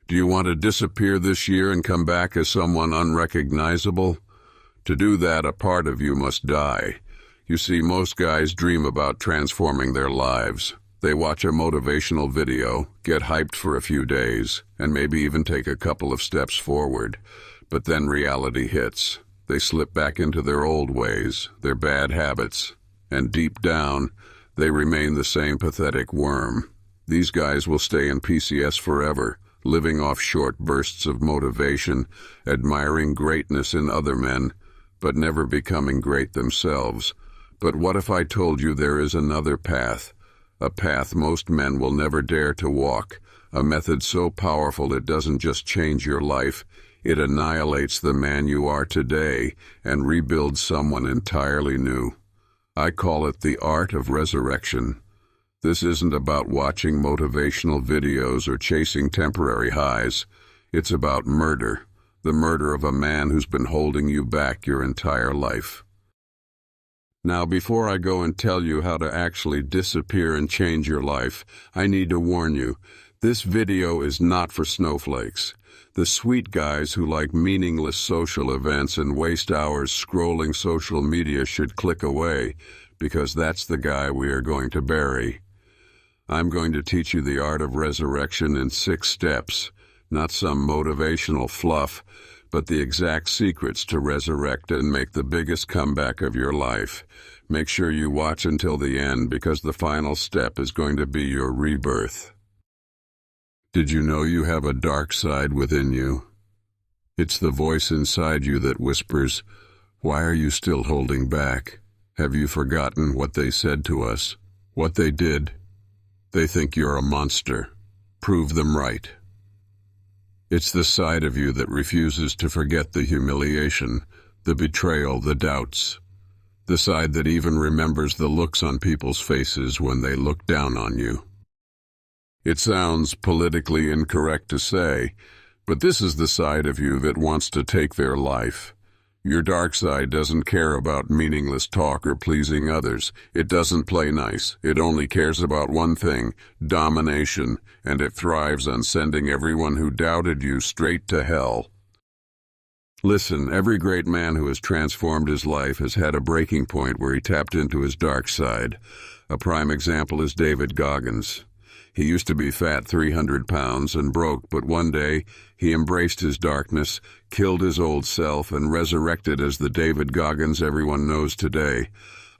Do you want to disappear this year and come back as someone unrecognizable? To do that, a part of you must die. You see, most guys dream about transforming their lives. They watch a motivational video, get hyped for a few days, and maybe even take a couple of steps forward. But then reality hits. They slip back into their old ways, their bad habits, and deep down, they remain the same pathetic worm. These guys will stay in PCS forever, living off short bursts of motivation, admiring greatness in other men, but never becoming great themselves. But what if I told you there is another path? A path most men will never dare to walk, a method so powerful it doesn't just change your life, it annihilates the man you are today and rebuilds someone entirely new. I call it the art of resurrection. This isn't about watching motivational videos or chasing temporary highs. It's about murder, the murder of a man who's been holding you back your entire life. Now, before I go and tell you how to actually disappear and change your life, I need to warn you, this video is not for snowflakes. The sweet guys who like meaningless social events and waste hours scrolling social media should click away, because that's the guy we are going to bury. I'm going to teach you the art of resurrection in 6 steps, not some motivational fluff, but the exact secrets to resurrect and make the biggest comeback of your life. Make sure you watch until the end, because the final step is going to be your rebirth. Did you know you have a dark side within you? It's the voice inside you that whispers, "Why are you still holding back? Have you forgotten what they said to us? What they did? They think you're a monster. Prove them right." It's the side of you that refuses to forget the humiliation, the betrayal, the doubts. The side that even remembers the looks on people's faces when they look down on you. It sounds politically incorrect to say, but this is the side of you that wants to take their life. Your dark side doesn't care about meaningless talk or pleasing others. It doesn't play nice. It only cares about one thing, domination, and it thrives on sending everyone who doubted you straight to hell. Listen, every great man who has transformed his life has had a breaking point where he tapped into his dark side. A prime example is David Goggins. He used to be fat 300 pounds and broke, but one day he embraced his darkness, killed his old self, and resurrected as the David Goggins everyone knows today.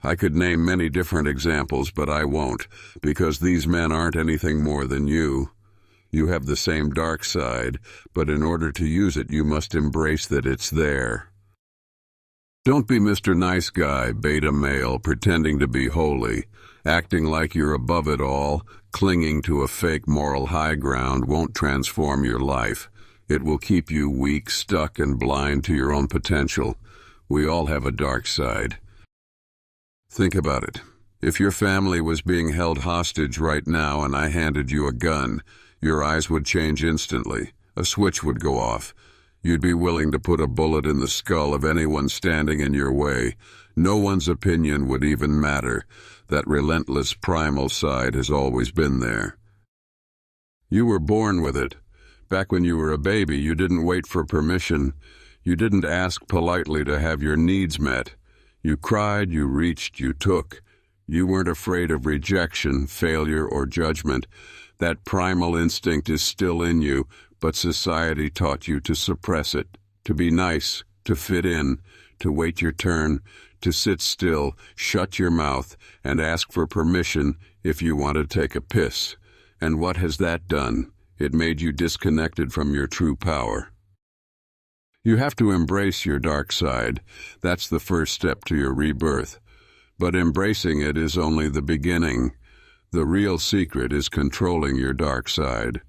I could name many different examples, but I won't, because these men aren't anything more than you. You have the same dark side, but in order to use it, you must embrace that it's there. Don't be Mr. Nice Guy, beta male, pretending to be holy. Acting like you're above it all, clinging to a fake moral high ground won't transform your life. It will keep you weak, stuck, and blind to your own potential. We all have a dark side. Think about it. If your family was being held hostage right now and I handed you a gun, your eyes would change instantly. A switch would go off. You'd be willing to put a bullet in the skull of anyone standing in your way. No one's opinion would even matter. That relentless primal side has always been there. You were born with it. Back when you were a baby, you didn't wait for permission. You didn't ask politely to have your needs met. You cried, you reached, you took. You weren't afraid of rejection, failure, or judgment. That primal instinct is still in you, but society taught you to suppress it, to be nice, to fit in, to wait your turn, to sit still, shut your mouth, and ask for permission if you want to take a piss. And what has that done? It made you disconnected from your true power. You have to embrace your dark side. That's the first step to your rebirth. But embracing it is only the beginning. The real secret is controlling your dark side.